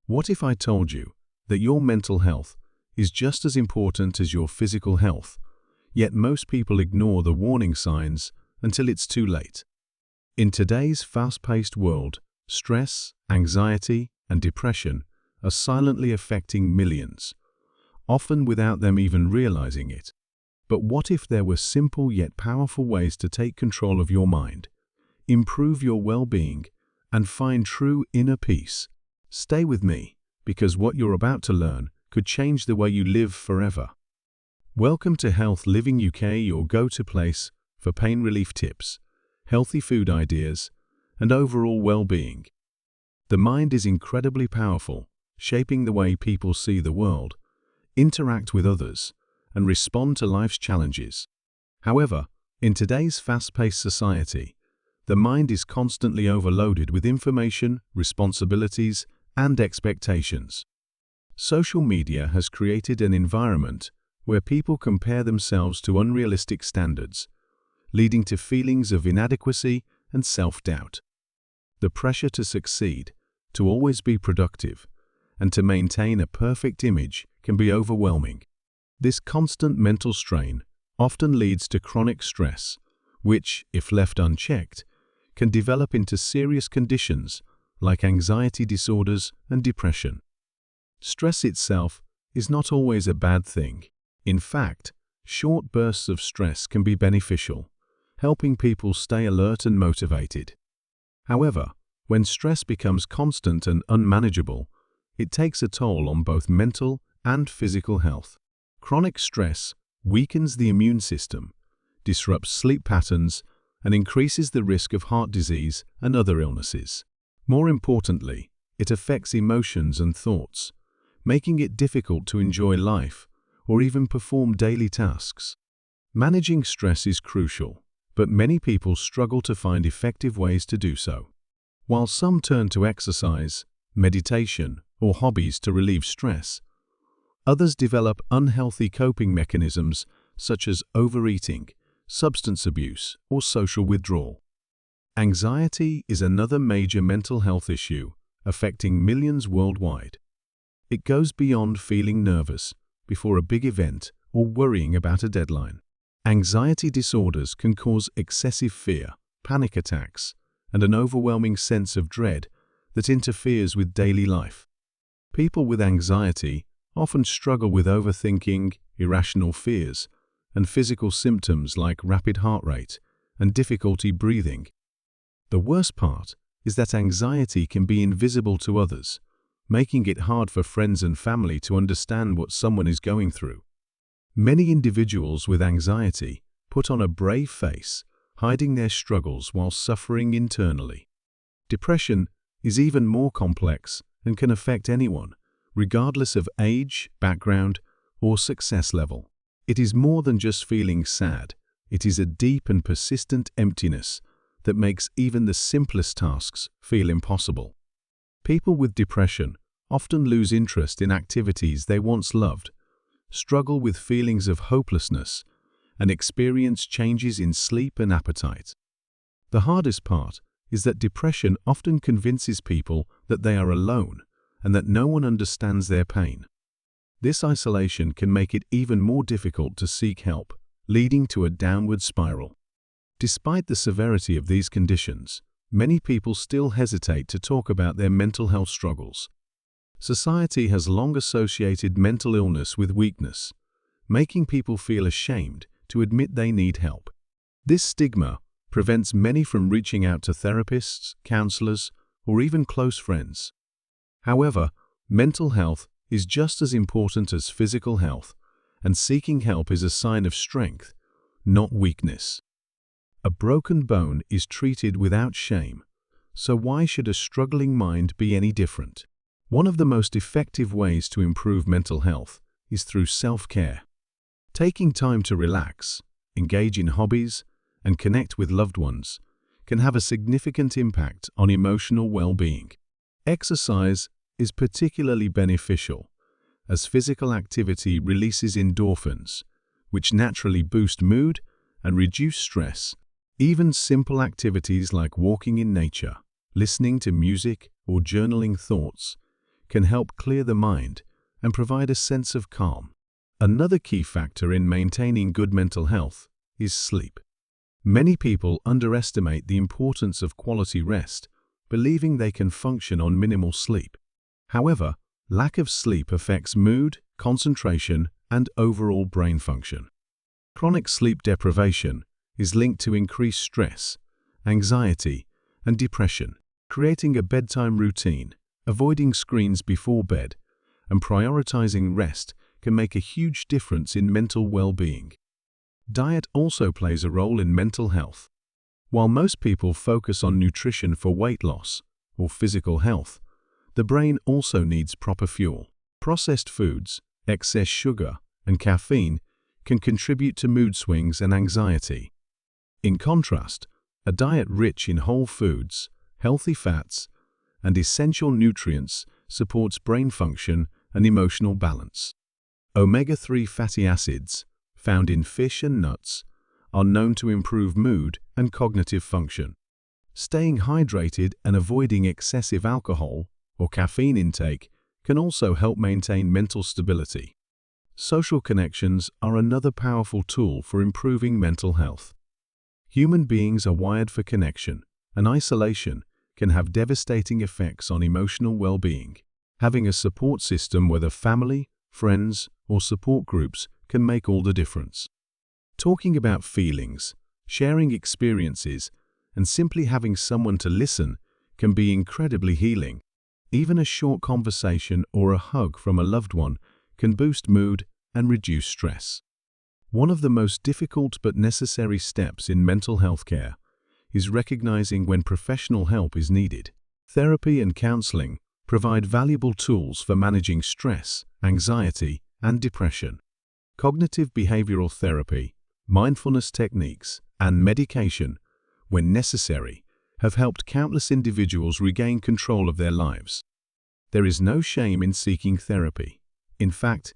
What if I told you that your mental health is just as important as your physical health, yet most people ignore the warning signs until it's too late? In today's fast-paced world, stress, anxiety, and depression are silently affecting millions, often without them even realizing it. But what if there were simple yet powerful ways to take control of your mind, improve your well-being, and find true inner peace? Stay with me, because what you're about to learn could change the way you live forever. Welcome to Health Living UK, your go-to place for pain relief tips, healthy food ideas, and overall well-being. The mind is incredibly powerful, shaping the way people see the world, interact with others, and respond to life's challenges. However, in today's fast-paced society, the mind is constantly overloaded with information, responsibilities, and expectations. Social media has created an environment where people compare themselves to unrealistic standards, leading to feelings of inadequacy and self-doubt. The pressure to succeed, to always be productive, and to maintain a perfect image can be overwhelming. This constant mental strain often leads to chronic stress, which, if left unchecked, can develop into serious conditions like anxiety disorders and depression. Stress itself is not always a bad thing. In fact, short bursts of stress can be beneficial, helping people stay alert and motivated. However, when stress becomes constant and unmanageable, it takes a toll on both mental and physical health. Chronic stress weakens the immune system, disrupts sleep patterns, and increases the risk of heart disease and other illnesses. More importantly, it affects emotions and thoughts, making it difficult to enjoy life or even perform daily tasks. Managing stress is crucial, but many people struggle to find effective ways to do so. While some turn to exercise, meditation, or hobbies to relieve stress, others develop unhealthy coping mechanisms such as overeating, substance abuse, or social withdrawal. Anxiety is another major mental health issue affecting millions worldwide. It goes beyond feeling nervous before a big event or worrying about a deadline. Anxiety disorders can cause excessive fear, panic attacks, and an overwhelming sense of dread that interferes with daily life. People with anxiety often struggle with overthinking, irrational fears, and physical symptoms like rapid heart rate and difficulty breathing. The worst part is that anxiety can be invisible to others, making it hard for friends and family to understand what someone is going through. Many individuals with anxiety put on a brave face, hiding their struggles while suffering internally. Depression is even more complex and can affect anyone, regardless of age, background, or success level. It is more than just feeling sad. It is a deep and persistent emptiness that makes even the simplest tasks feel impossible. People with depression often lose interest in activities they once loved, struggle with feelings of hopelessness, and experience changes in sleep and appetite. The hardest part is that depression often convinces people that they are alone and that no one understands their pain. This isolation can make it even more difficult to seek help, leading to a downward spiral. Despite the severity of these conditions, many people still hesitate to talk about their mental health struggles. Society has long associated mental illness with weakness, making people feel ashamed to admit they need help. This stigma prevents many from reaching out to therapists, counselors, or even close friends. However, mental health is just as important as physical health, and seeking help is a sign of strength, not weakness. A broken bone is treated without shame, so why should a struggling mind be any different? One of the most effective ways to improve mental health is through self-care. Taking time to relax, engage in hobbies, and connect with loved ones can have a significant impact on emotional well-being. Exercise is particularly beneficial, as physical activity releases endorphins, which naturally boost mood and reduce stress. Even simple activities like walking in nature, listening to music, or journaling thoughts can help clear the mind and provide a sense of calm. Another key factor in maintaining good mental health is sleep. Many people underestimate the importance of quality rest, believing they can function on minimal sleep. However, lack of sleep affects mood, concentration, and overall brain function. Chronic sleep deprivation is linked to increased stress, anxiety, and depression. Creating a bedtime routine, avoiding screens before bed, and prioritizing rest can make a huge difference in mental well-being. Diet also plays a role in mental health. While most people focus on nutrition for weight loss or physical health, the brain also needs proper fuel. Processed foods, excess sugar, and caffeine can contribute to mood swings and anxiety. In contrast, a diet rich in whole foods, healthy fats, and essential nutrients supports brain function and emotional balance. Omega-3 fatty acids, found in fish and nuts, are known to improve mood and cognitive function. Staying hydrated and avoiding excessive alcohol or caffeine intake can also help maintain mental stability. Social connections are another powerful tool for improving mental health. Human beings are wired for connection, and isolation can have devastating effects on emotional well-being. Having a support system, whether family, friends, or support groups, can make all the difference. Talking about feelings, sharing experiences, and simply having someone to listen can be incredibly healing. Even a short conversation or a hug from a loved one can boost mood and reduce stress. One of the most difficult but necessary steps in mental health care is recognizing when professional help is needed. Therapy and counseling provide valuable tools for managing stress, anxiety, and depression. Cognitive behavioral therapy, mindfulness techniques, and medication, when necessary, have helped countless individuals regain control of their lives. There is no shame in seeking therapy. In fact,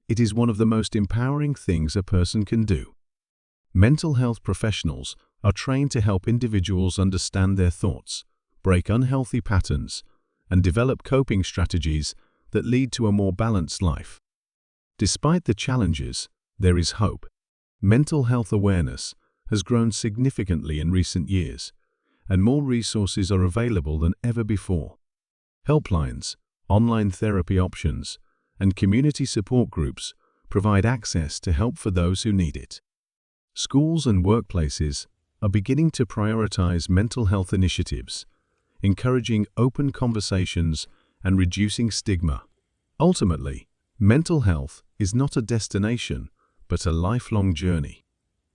it is one of the most empowering things a person can do. Mental health professionals are trained to help individuals understand their thoughts, break unhealthy patterns, and develop coping strategies that lead to a more balanced life. Despite the challenges, there is hope. Mental health awareness has grown significantly in recent years, and more resources are available than ever before. Helplines, online therapy options, and community support groups provide access to help for those who need it. Schools and workplaces are beginning to prioritize mental health initiatives, encouraging open conversations and reducing stigma. Ultimately, mental health is not a destination, but a lifelong journey.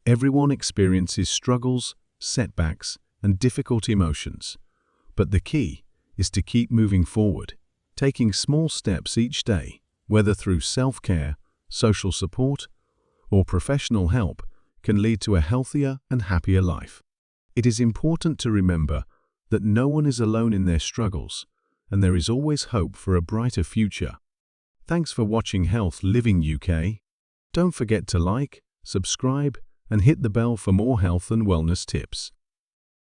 Everyone experiences struggles, setbacks, and difficult emotions, but the key is to keep moving forward, taking small steps each day, whether through self-care, social support, or professional help, can lead to a healthier and happier life. It is important to remember that no one is alone in their struggles, and there is always hope for a brighter future. Thanks for watching Health Living UK. Don't forget to like, subscribe, and hit the bell for more health and wellness tips.